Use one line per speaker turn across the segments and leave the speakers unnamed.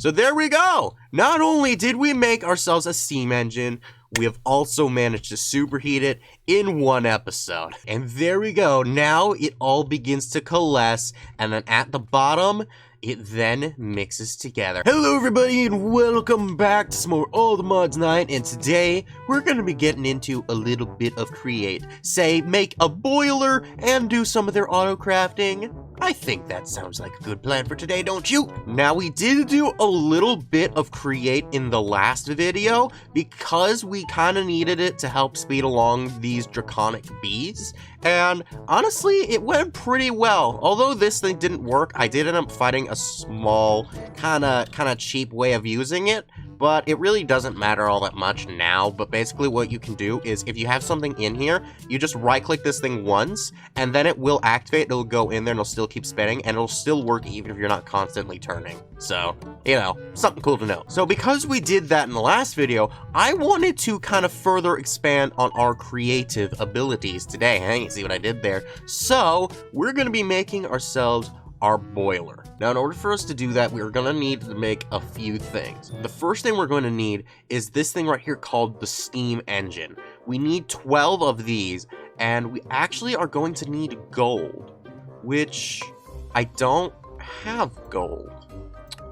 So there we go. Not only did we make ourselves a steam engine, we have also managed to superheat it in one episode. And there we go. Now it all begins to coalesce, and then at the bottom, it then mixes together. Hello everybody and welcome back to some more All the Mods Night, and today we're going to be getting into a little bit of create. Say, make a boiler and do some of their auto crafting. I think that sounds like a good plan for today, don't you? Now, we did do a little bit of create in the last video because we kind of needed it to help speed along these draconic bees. And honestly, it went pretty well. Although this thing didn't work, I did end up finding a small, kind of cheap way of using it. But it really doesn't matter all that much now. But basically what you can do is if you have something in here, you just right click this thing once and then it will activate, it'll go in there and it'll still keep spinning and it'll still work even if you're not constantly turning. So, you know, something cool to know. So because we did that in the last video, I wanted to kind of further expand on our creative abilities today. Hey, you see what I did there? So we're going to be making ourselves our boiler. Now, in order for us to do that, we're gonna need to make a few things. The first thing we're going to need is this thing right here called the steam engine. We need 12 of these, and we actually are going to need gold, which I don't have gold.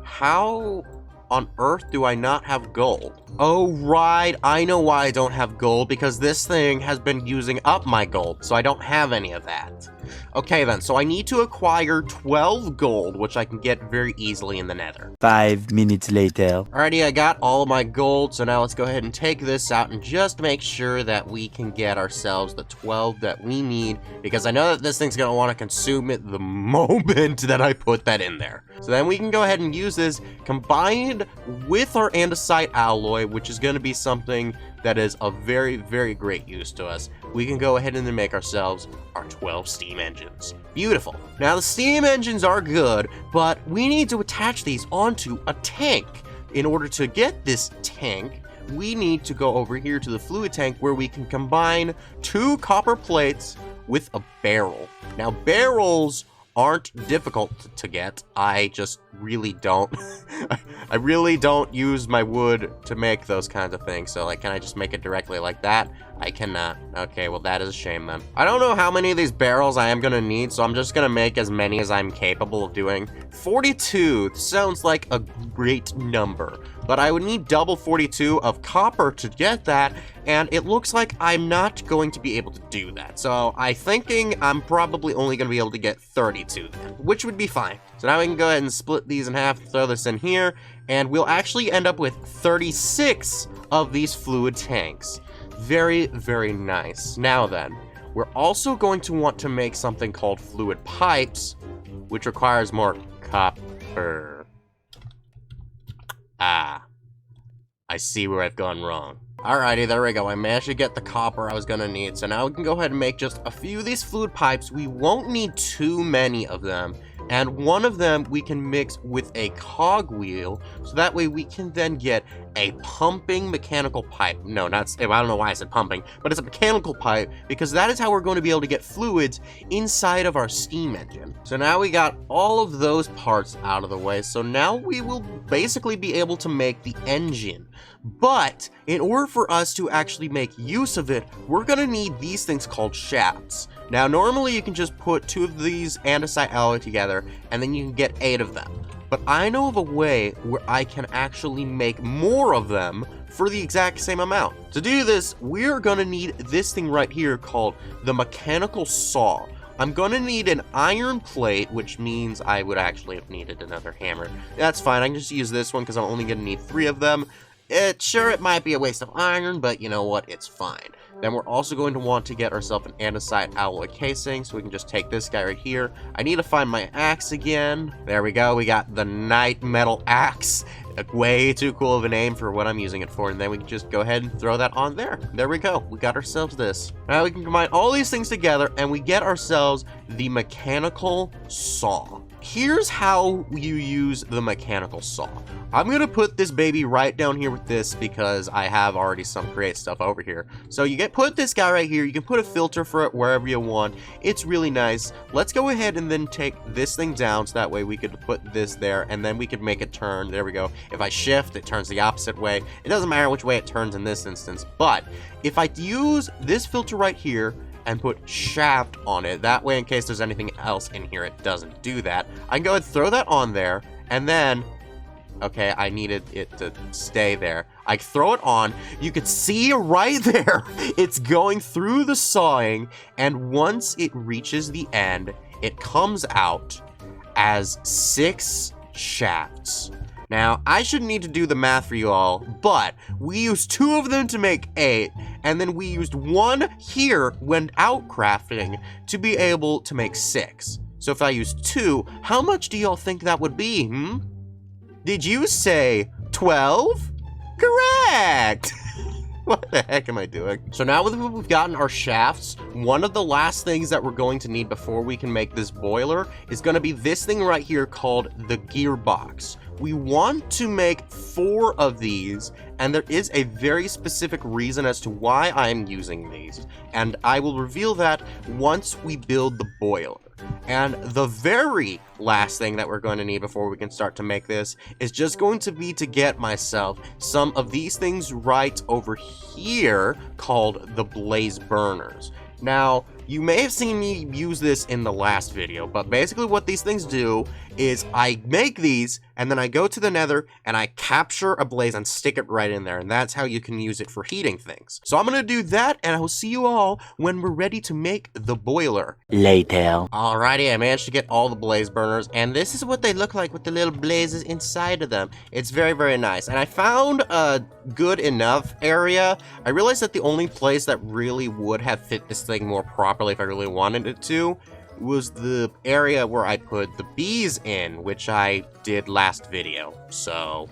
How on earth do I not have gold? Oh, right, I know why I don't have gold, because this thing has been using up my gold, so I don't have any of that. Okay then, so I need to acquire 12 gold, which I can get very easily in the nether.
5 minutes later.
Alrighty, I got all of my gold, so now let's go ahead and take this out and just make sure that we can get ourselves the 12 that we need, because I know that this thing's gonna want to consume it the moment that I put that in there. So then we can go ahead and use this combined with our andesite alloy, which is gonna be something that is of very, very great use to us. We can go ahead and then make ourselves our 12 steam engines. Beautiful. Now the steam engines are good, but we need to attach these onto a tank. In order to get this tank, we need to go over here to the fluid tank where we can combine 2 copper plates with a barrel. Now barrels aren't difficult to get. I just really don't I really don't use my wood to make those kinds of things. So like, can I just make it directly like that? I cannot. Okay, well that is a shame then. I don't know how many of these barrels I am gonna need, so I'm just gonna make as many as I'm capable of doing. 42 sounds like a great number, but I would need double 42 of copper to get that, and it looks like I'm not going to be able to do that. So I'm thinking I'm probably only gonna be able to get 32 then, which would be fine. So now we can go ahead and split these in half, throw this in here, and we'll actually end up with 36 of these fluid tanks. Very, very nice. Now then, we're also going to want to make something called fluid pipes, which requires more copper. Ah, I see where I've gone wrong. Alrighty, there we go. I managed to get the copper I was gonna need. So now we can go ahead and make just a few of these fluid pipes. We won't need too many of them. And one of them we can mix with a cogwheel, so that way we can then get a pumping mechanical pipe. No, I don't know why I said pumping, but it's a mechanical pipe, because that is how we're going to be able to get fluids inside of our steam engine. So now we got all of those parts out of the way, so now we will basically be able to make the engine. But in order for us to actually make use of it, we're going to need these things called shafts. Now, normally you can just put 2 of these andesite alloy together, and then you can get 8 of them. But I know of a way where I can actually make more of them for the exact same amount. To do this, we're gonna need this thing right here called the mechanical saw. I'm gonna need an iron plate, which means I would actually have needed another hammer. That's fine, I can just use this one because I'm only gonna need 3 of them. Sure, it might be a waste of iron, but you know what, it's fine. Then we're also going to want to get ourselves an andesite alloy casing, so we can just take this guy right here. I need to find my axe again. There we go, we got the night metal axe. Way too cool of a name for what I'm using it for, and then we can just go ahead and throw that on there. There we go, we got ourselves this. Now we can combine all these things together, and we get ourselves the mechanical saw. here's how you use the mechanical saw. I'm gonna put this baby right down here with this because I have already some create stuff over here. So you put this guy right here. You can put a filter for it wherever you want. It's really nice. Let's go ahead and then take this thing down so that way we could put this there and then we could make it turn. There we go. If I shift, it turns the opposite way. It doesn't matter which way it turns in this instance, but if I use this filter right here and put shaft on it, that way in case there's anything else in here, it doesn't do that. I can go ahead and throw that on there, and then, okay, I needed it to stay there. I throw it on, you can see right there, it's going through the sawing, and once it reaches the end, it comes out as 6 shafts. Now, I shouldn't need to do the math for you all, but we used 2 of them to make 8, and then we used 1 here when out crafting to be able to make 6. So if I use 2, how much do y'all think that would be, Did you say 12? Correct! What the heck am I doing? So now that we've gotten our shafts, one of the last things that we're going to need before we can make this boiler is going to be this thing right here called the gearbox. We want to make 4 of these, and there is a very specific reason as to why I'm using these, and I will reveal that once we build the boiler. And the very last thing that we're going to need before we can start to make this is just going to be to get myself some of these things right over here called the blaze burners. Now, you may have seen me use this in the last video, but basically what these things do is I make these, and then I go to the nether, and I capture a blaze and stick it right in there, and that's how you can use it for heating things. So I'm gonna do that, and I will see you all when we're ready to make the boiler.
Later.
Alrighty, I managed to get all the blaze burners, and this is what they look like with the little blazes inside of them. It's very, very nice, and I found a good enough area. I realized that the only place that really would have fit this thing more properly if I really wanted it to was the area where I put the bees in, which I did last video. So,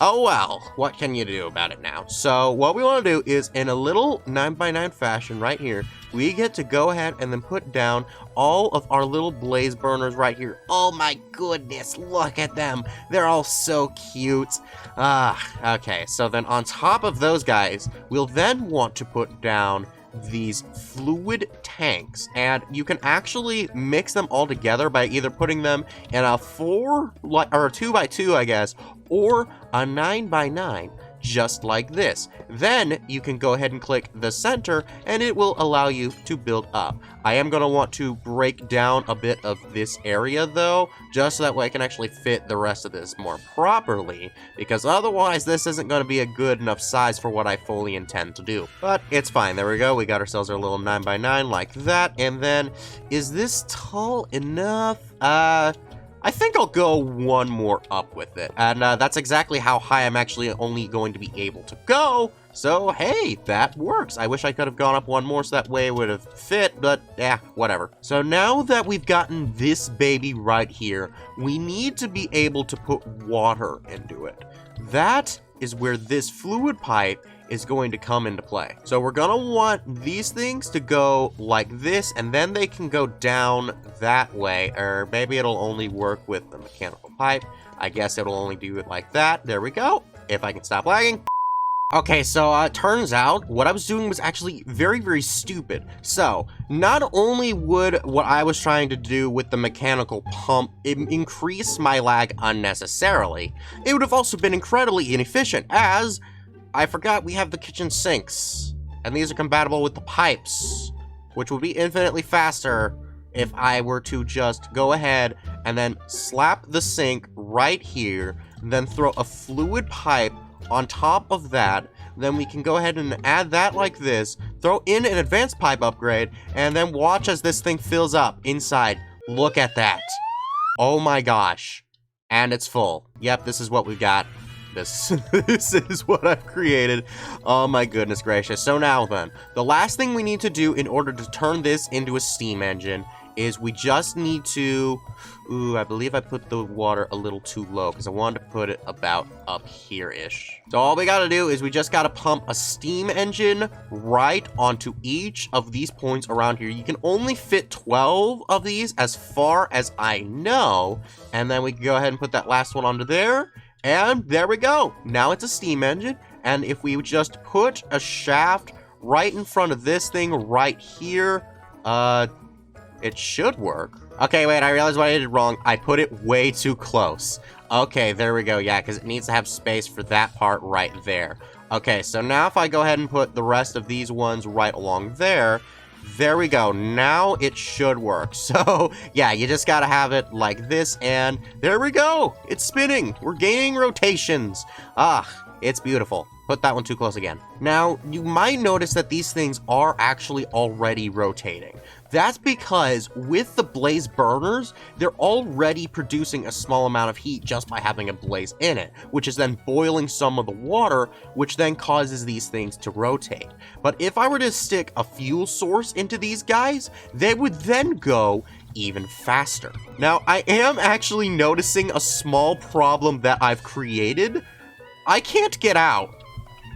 oh well, what can you do about it now? So what we want to do is, in a little 9x9 fashion right here, we get to go ahead and then put down all of our little blaze burners right here. Oh my goodness, look at them. They're all so cute. Okay, so then on top of those guys, we'll then want to put down these fluid tanks, and you can actually mix them all together by either putting them in a 4 or a 2x2, I guess, or a 9x9, just like this. Then you can go ahead and click the center, and it will allow you to build up. I am going to want to break down a bit of this area though, just so that way I can actually fit the rest of this more properly, because otherwise this isn't going to be a good enough size for what I fully intend to do. But it's fine. There we go. We got ourselves our little 9x9 like that. And then, is this tall enough? I think I'll go 1 more up with it. And that's exactly how high I'm actually only going to be able to go. So, hey, that works. I wish I could have gone up 1 more so that way it would have fit, but whatever. So now that we've gotten this baby right here, we need to be able to put water into it. That is where this fluid pipe is going to come into play. So we're gonna want these things to go like this, and then they can go down that way, or maybe it'll only work with the mechanical pipe. I guess it'll only do it like that. There we go. If I can stop lagging. Okay, so it turns out what I was doing was actually very, very stupid. So, not only would what I was trying to do with the mechanical pump increase my lag unnecessarily, it would have also been incredibly inefficient, as I forgot we have the kitchen sinks, and these are compatible with the pipes, which would be infinitely faster if I were to just go ahead and then slap the sink right here, then throw a fluid pipe on top of that. Then we can go ahead and add that like this, throw in an advanced pipe upgrade, and then watch as this thing fills up inside. Look at that. Oh my gosh. And it's full. Yep, this is what we've got. This is what I've created. Oh my goodness gracious. So now then, the last thing we need to do in order to turn this into a steam engine is we just need to... Ooh, I believe I put the water a little too low because I wanted to put it about up here-ish. So all we gotta do is we just gotta pump a steam engine right onto each of these points around here. You can only fit 12 of these as far as I know. And then we can go ahead and put that last one onto there. And there we go. Now it's a steam engine. And if we just put a shaft right in front of this thing right here, it should work. Okay, wait, I realized what I did wrong. I put it way too close. Okay, there we go. Yeah, because it needs to have space for that part right there. Okay, so now if I go ahead and put the rest of these ones right along there, there we go. Now it should work. So, yeah, you just gotta have it like this, and there we go. It's spinning. We're gaining rotations. It's beautiful. Put that one too close again. Now, you might notice that these things are actually already rotating. That's because with the blaze burners, they're already producing a small amount of heat just by having a blaze in it, which is then boiling some of the water, which then causes these things to rotate. But if I were to stick a fuel source into these guys, they would then go even faster. Now, I am actually noticing a small problem that I've created. I can't get out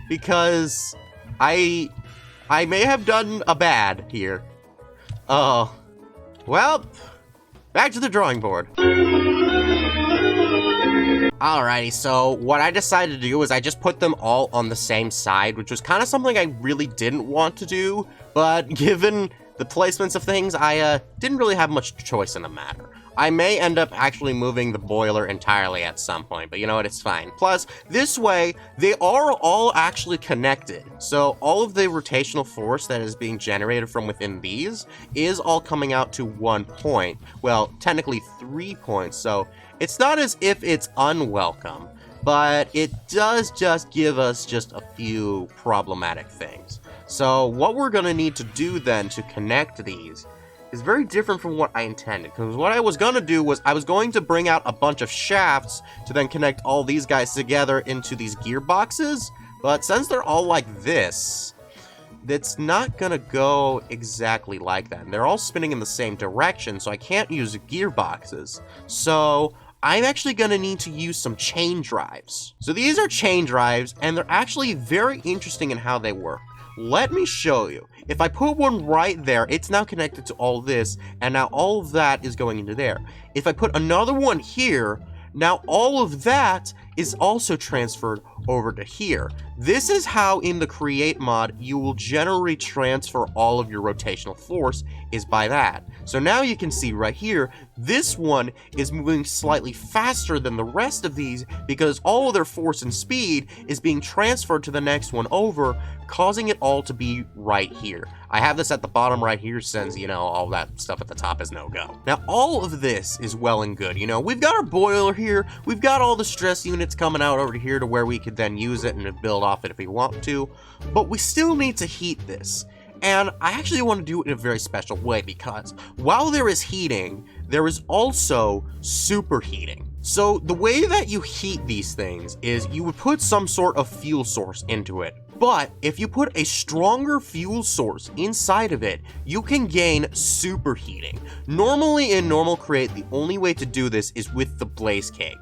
because I may have done a bad here. Oh, well, back to the drawing board. Alrighty, so what I decided to do was I just put them all on the same side, which was kind of something I really didn't want to do, but given the placements of things, I didn't really have much choice in the matter. I may end up actually moving the boiler entirely at some point, but you know what, it's fine. Plus, this way, they are all actually connected. So all of the rotational force that is being generated from within these is all coming out to 1 point. Well, technically 3 points, so it's not as if it's unwelcome, but it does just give us just a few problematic things. So what we're gonna need to do then to connect these is very different from what I intended, because what I was going to do was I was going to bring out a bunch of shafts to then connect all these guys together into these gearboxes, but since they're all like this, it's not going to go exactly like that. And they're all spinning in the same direction, so I can't use gearboxes. So I'm actually going to need to use some chain drives. So these are chain drives, and they're actually very interesting in how they work. Let me show you. If I put one right there, it's now connected to all this, and now all of that is going into there. If I put another one here, now all of that is also transferred over to here. This is how in the create mod you will generally transfer all of your rotational force, is by that. So now you can see right here, this one is moving slightly faster than the rest of these because all of their force and speed is being transferred to the next one over, causing it all to be right here. I have this at the bottom right here since, you know, all that stuff at the top is no-go. Now, all of this is well and good. You know, we've got our boiler here, we've got all the stress units coming out over here to where we could then use it and build off it if we want to, but we still need to heat this. And I actually want to do it in a very special way because while there is heating, there is also superheating. So the way that you heat these things is you would put some sort of fuel source into it. But if you put a stronger fuel source inside of it, you can gain superheating. Normally in Normal Create, the only way to do this is with the blaze cake.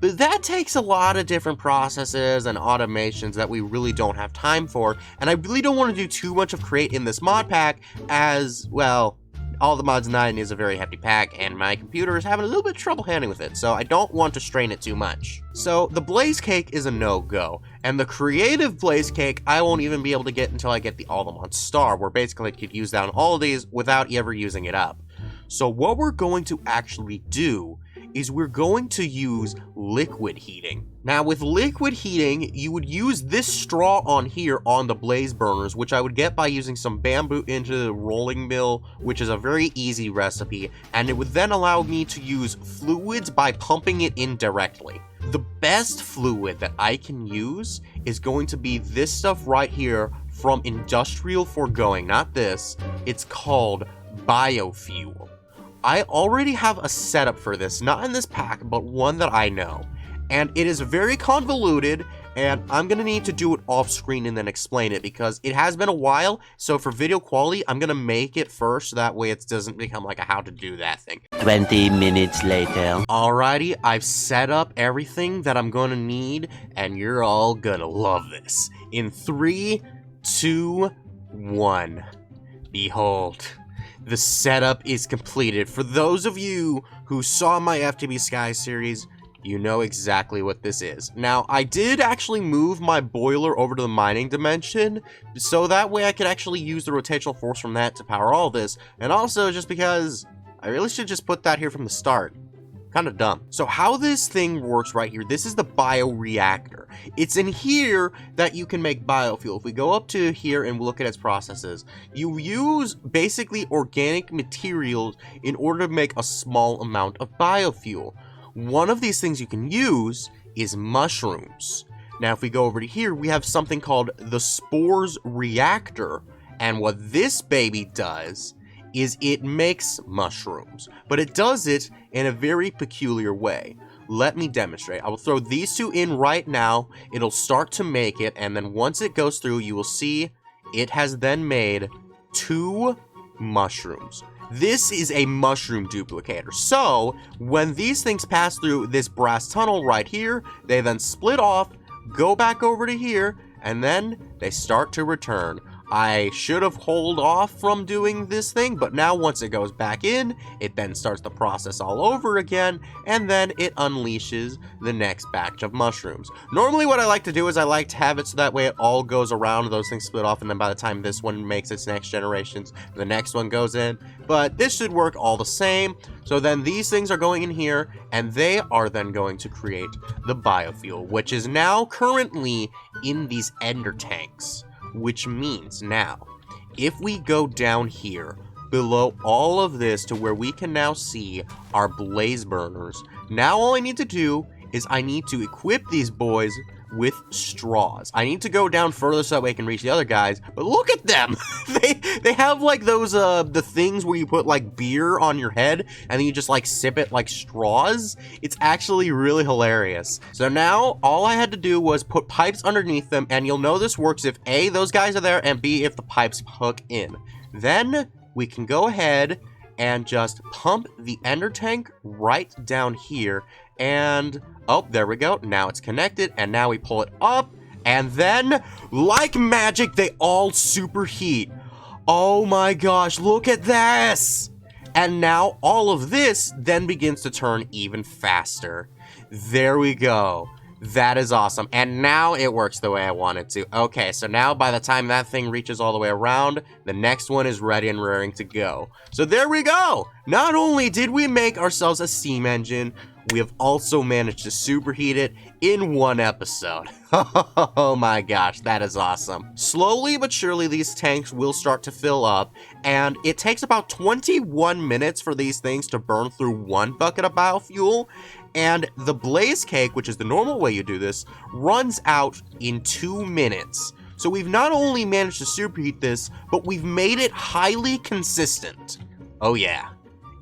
But that takes a lot of different processes and automations that we really don't have time for, and I really don't want to do too much of Create in this mod pack as, well, All the Mods 9 is a very hefty pack, and my computer is having a little bit of trouble handling with it, so I don't want to strain it too much. So the blaze cake is a no-go, and the creative blaze cake I won't even be able to get until I get the All the Mods Star, where basically I could use down all of these without ever using it up. So what we're going to actually do is we're going to use liquid heating. Now with liquid heating, you would use this straw on here on the blaze burners, which I would get by using some bamboo into the rolling mill, which is a very easy recipe, and it would then allow me to use fluids by pumping it in directly. The best fluid that I can use is going to be this stuff right here from Industrial Foregoing, not this. It's called biofuel. I already have a setup for this, not in this pack, but one that I know. And it is very convoluted, and I'm gonna need to do it off screen and then explain it because it has been a while. So for video quality, I'm gonna make it first so that way it doesn't become like a how to do that thing.
20 minutes later.
Alrighty, I've set up everything that I'm gonna need, and you're all gonna love this. In 3, 2, 1. Behold, the setup is completed. For those of you who saw my FTB Sky series, you know exactly what this is. Now, I did actually move my boiler over to the mining dimension, so that way I could actually use the rotational force from that to power all this, and also just because I really should just put that here from the start. Kind of dumb. So how this thing works right here, this is the bioreactor. It's in here that you can make biofuel. If we go up to here and look at its processes, you use basically organic materials in order to make a small amount of biofuel. One of these things you can use is mushrooms. Now, if we go over to here, we have something called the spores reactor. And what this baby does is it makes mushrooms, but it does it in a very peculiar way. Let me demonstrate. I will throw these two in right now. It'll start to make it, and then once it goes through, you will see it has then made 2 mushrooms. This is a mushroom duplicator. So when these things pass through this brass tunnel right here, they then split off, go back over to here, and then they start to return. I should have held off from doing this thing, but now once it goes back in, it then starts the process all over again, and then it unleashes the next batch of mushrooms. Normally what I like to do is I like to have it so that way it all goes around, those things split off, and then by the time this one makes its next generations, the next one goes in. But this should work all the same. So then these things are going in here, and they are then going to create the biofuel, which is now currently in these ender tanks. Which means now, if we go down here, below all of this to where we can now see our blaze burners, now all I need to do is I need to equip these boys with straws. I need to go down further so that way I can reach the other guys, but look at them! they have like those, the things where you put like beer on your head and then you just like sip it like straws. It's actually really hilarious. So now all I had to do was put pipes underneath them, and you'll know this works if A, those guys are there, and B, if the pipes hook in. Then we can go ahead and just pump the ender tank right down here, and oh, there we go. Now it's connected, and now we pull it up, and then, like magic, they all superheat. Oh my gosh, look at this! And now all of this then begins to turn even faster. There we go. That is awesome. And now it works the way I want it to. Okay, so now by the time that thing reaches all the way around, the next one is ready and raring to go. So there we go. Not only did we make ourselves a steam engine, we have also managed to superheat it in one episode. Oh my gosh, that is awesome. Slowly but surely, these tanks will start to fill up, and it takes about 21 minutes for these things to burn through 1 bucket of biofuel, and the blaze cake, which is the normal way you do this, runs out in 2 minutes. So we've not only managed to superheat this, but we've made it highly consistent. Oh yeah.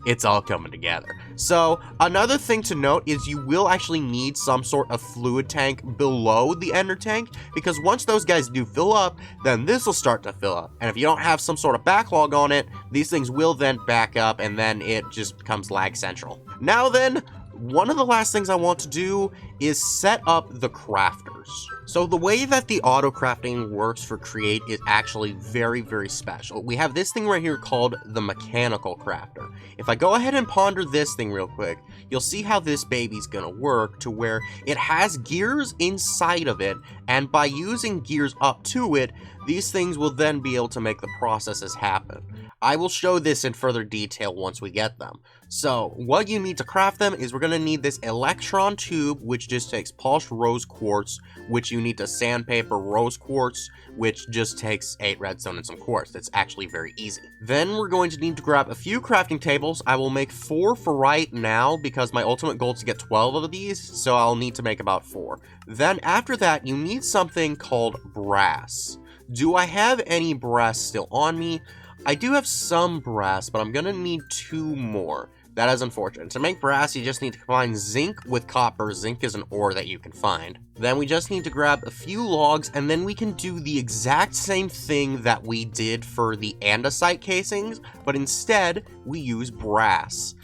It's all coming together. So another thing to note is you will actually need some sort of fluid tank below the ender tank, because once those guys do fill up, then this will start to fill up. And if you don't have some sort of backlog on it, these things will then back up, and then it just becomes lag central. Now then, one of the last things I want to do is set up the crafters. So the way that the autocrafting works for Create is actually very, very special. We have this thing right here called the mechanical crafter. If I go ahead and ponder this thing real quick, you'll see how this baby's gonna work to where it has gears inside of it, and by using gears up to it, these things will then be able to make the processes happen. I will show this in further detail once we get them. So what you need to craft them is we're going to need this electron tube, which just takes polished rose quartz, which you need to sandpaper rose quartz, which just takes 8 redstone and some quartz. That's actually very easy. Then we're going to need to grab a few crafting tables. I will make 4 for right now because my ultimate goal is to get 12 of these, so I'll need to make about 4. Then after that, you need something called brass. Do I have any brass still on me? I do have some brass, but I'm gonna need 2 more. That is unfortunate. To make brass, you just need to combine zinc with copper. Zinc is an ore that you can find. Then we just need to grab a few logs, and then we can do the exact same thing that we did for the andesite casings, but instead, we use brass.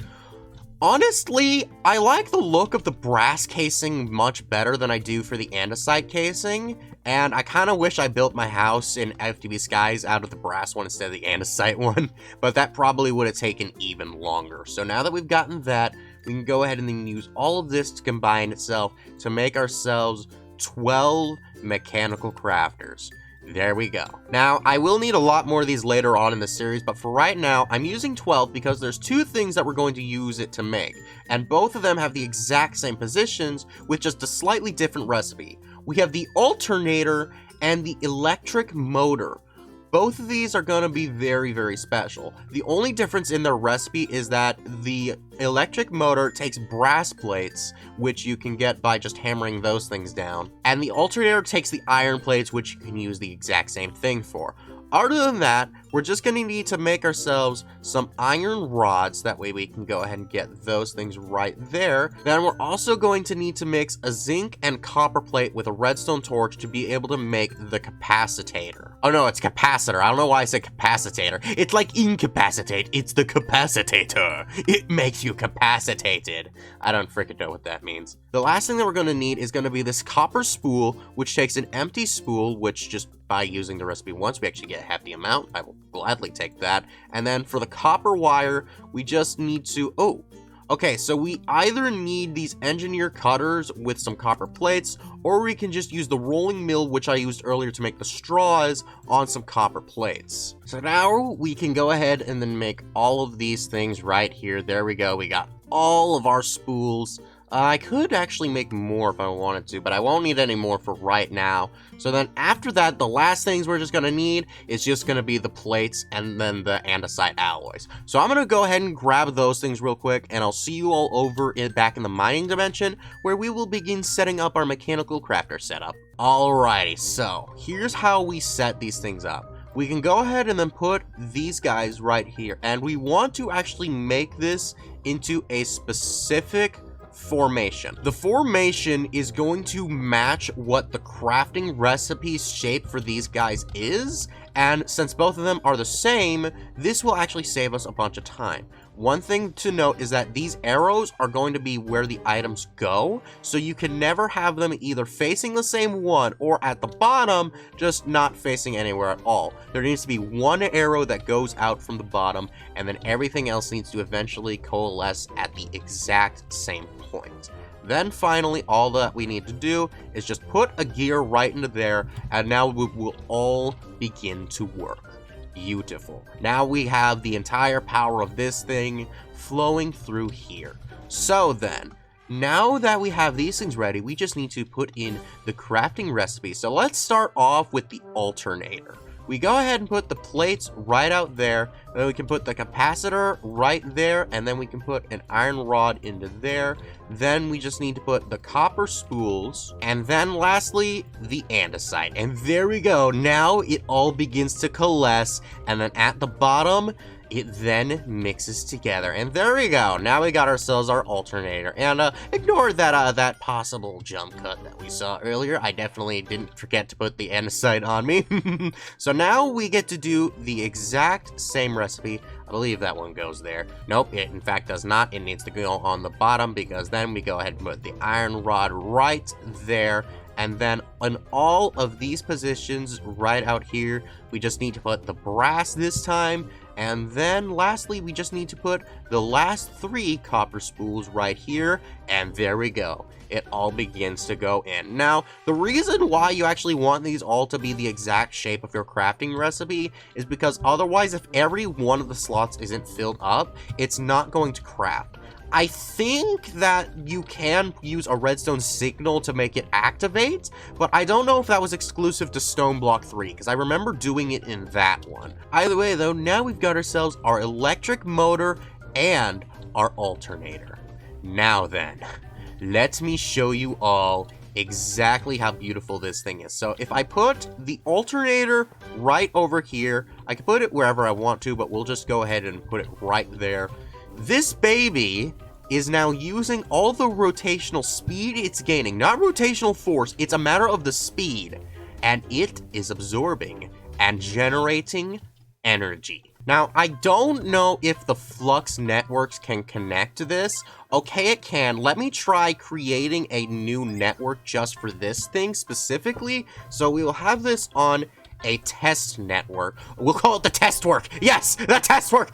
Honestly, I like the look of the brass casing much better than I do for the andesite casing, and I kind of wish I built my house in FTB Skies out of the brass one instead of the andesite one, but that probably would have taken even longer. So now that we've gotten that, we can go ahead and then use all of this to combine itself to make ourselves 12 mechanical crafters. There we go. Now, I will need a lot more of these later on in the series, but for right now, I'm using 12 because there's two things that we're going to use it to make, and both of them have the exact same positions with just a slightly different recipe. We have the alternator and the electric motor. Both of these are going to be very, very special. The only difference in their recipe is that the electric motor takes brass plates, which you can get by just hammering those things down, and the alternator takes the iron plates, which you can use the exact same thing for. Other than that, we're just going to need to make ourselves some iron rods. That way we can go ahead and get those things right there. Then we're also going to need to mix a zinc and copper plate with a redstone torch to be able to make the capacitator. Oh no, it's capacitor. I don't know why I said capacitator. It's like incapacitate. It's the capacitator. It makes you capacitated. I don't freaking know what that means. The last thing that we're going to need is going to be this copper spool, which takes an empty spool, which just by using the recipe once, we actually get half the amount. I will gladly take that. And then for the copper wire, we just need to... Okay, so we either need these engineer cutters with some copper plates, or we can just use the rolling mill, which I used earlier to make the straws, on some copper plates. So now we can go ahead and then make all of these things right here. There we go. We got all of our spools. I could actually make more if I wanted to, but I won't need any more for right now. So then after that, the last things we're just going to need is just going to be the plates and then the andesite alloys. So I'm going to go ahead and grab those things real quick, and I'll see you all over back in the mining dimension, where we will begin setting up our mechanical crafter setup. Alrighty, so here's how we set these things up. We can go ahead and then put these guys right here, and we want to actually make this into a specific formation. The formation is going to match what the crafting recipe's shape for these guys is, and since both of them are the same, this will actually save us a bunch of time. One thing to note is that these arrows are going to be where the items go, so you can never have them either facing the same one or at the bottom, just not facing anywhere at all. There needs to be one arrow that goes out from the bottom, and then everything else needs to eventually coalesce at the exact same point. Then finally, all that we need to do is just put a gear right into there, and now we will all begin to work. Beautiful. Now we have the entire power of this thing flowing through here. So then, now that we have these things ready, we just need to put in the crafting recipe. So let's start off with the alternator. We go ahead and put the plates right out there, then we can put the capacitor right there, and then we can put an iron rod into there. Then we just need to put the copper spools, and then lastly, the andesite. And there we go. Now it all begins to coalesce, and then at the bottom, it then mixes together. And there we go. Now we got ourselves our alternator. And ignore that possible jump cut that we saw earlier. I definitely didn't forget to put the andesite on me. So now we get to do the exact same recipe. I believe that one goes there. Nope, it in fact does not. It needs to go on the bottom, because then we go ahead and put the iron rod right there. And then on all of these positions right out here, we just need to put the brass this time. And then lastly, we just need to put the last 3 copper spools right here, and there we go. It all begins to go in. Now, the reason why you actually want these all to be the exact shape of your crafting recipe is because otherwise, if every one of the slots isn't filled up, it's not going to craft. I think that you can use a redstone signal to make it activate, but I don't know if that was exclusive to Stone Block 3, because I remember doing it in that one. Either way, though, now we've got ourselves our electric motor and our alternator. Now then, let me show you all exactly how beautiful this thing is. So if I put the alternator right over here, I can put it wherever I want to, but we'll just go ahead and put it right there. This baby is now using all the rotational speed it's gaining, not rotational force, it's a matter of the speed, and it is absorbing and generating energy. Now, I don't know if the Flux networks can connect to this. Okay, it can. Let me try creating a new network just for this thing specifically. So we will have this on a test network. We'll call it the test work. Yes, the test work.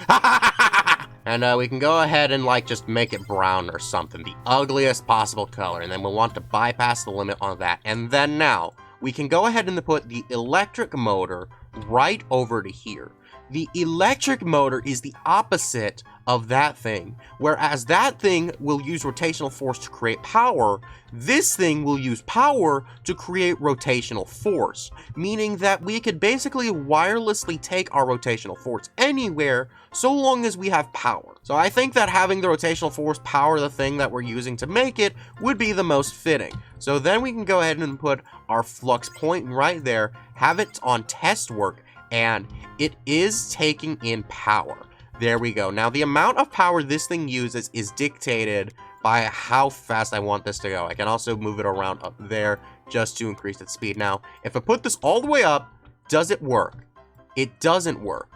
And we can go ahead and like just make it brown or something, the ugliest possible color. And then we'll want to bypass the limit on that. And then now we can go ahead and put the electric motor right over to here. The electric motor is the opposite of that thing. Whereas that thing will use rotational force to create power, this thing will use power to create rotational force. Meaning that we could basically wirelessly take our rotational force anywhere so long as we have power. So I think that having the rotational force power the thing that we're using to make it would be the most fitting. So then we can go ahead and put our flux point right there, have it on test work, and it is taking in power. There we go. Now, the amount of power this thing uses is dictated by how fast I want this to go. I can also move it around up there just to increase its speed. Now, if I put this all the way up, does it work? It doesn't work.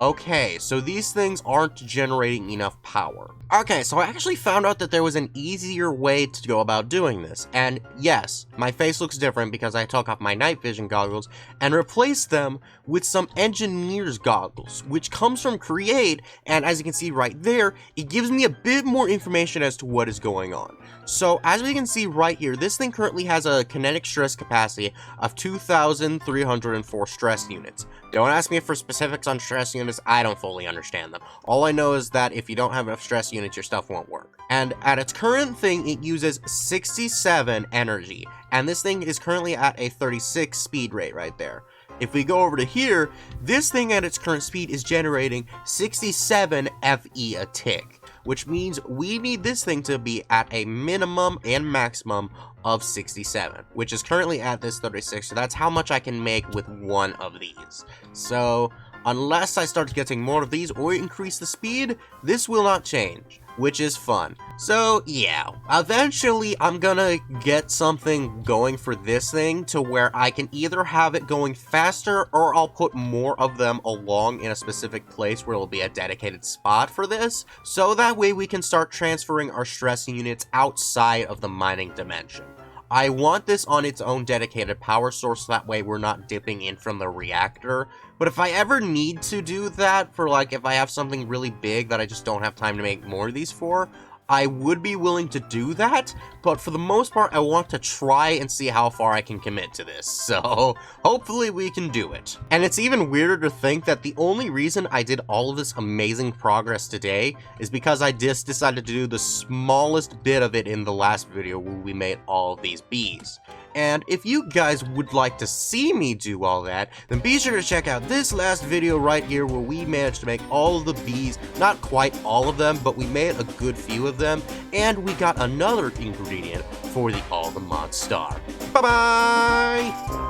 Okay, so these things aren't generating enough power. Okay, so I actually found out that there was an easier way to go about doing this. And yes, my face looks different because I took off my night vision goggles and replaced them with some engineer's goggles, which comes from Create, and as you can see right there, it gives me a bit more information as to what is going on. So as we can see right here, this thing currently has a kinetic stress capacity of 2,304 stress units. Don't ask me for specifics on stress units, I don't fully understand them. All I know is that if you don't have enough stress units, your stuff won't work. And at its current thing, it uses 67 energy, and this thing is currently at a 36 speed rate right there. If we go over to here, this thing at its current speed is generating 67 FE a tick, which means we need this thing to be at a minimum and maximum of 67, which is currently at this 36, so that's how much I can make with one of these. So unless I start getting more of these or increase the speed, this will not change, which is fun. So yeah, eventually I'm gonna get something going for this thing to where I can either have it going faster or I'll put more of them along in a specific place where it'll be a dedicated spot for this, so that way we can start transferring our stress units outside of the mining dimension. I want this on its own dedicated power source, that way we're not dipping in from the reactor. But if I ever need to do that for like if I have something really big that I just don't have time to make more of these for, I would be willing to do that, but for the most part, I want to try and see how far I can commit to this, so hopefully we can do it. And it's even weirder to think that the only reason I did all of this amazing progress today is because I just decided to do the smallest bit of it in the last video where we made all of these bees. And if you guys would like to see me do all that, then be sure to check out this last video right here where we managed to make all of the bees, not quite all of them, but we made a good few of them, and we got another ingredient for the All the Mod Star. Bye-bye!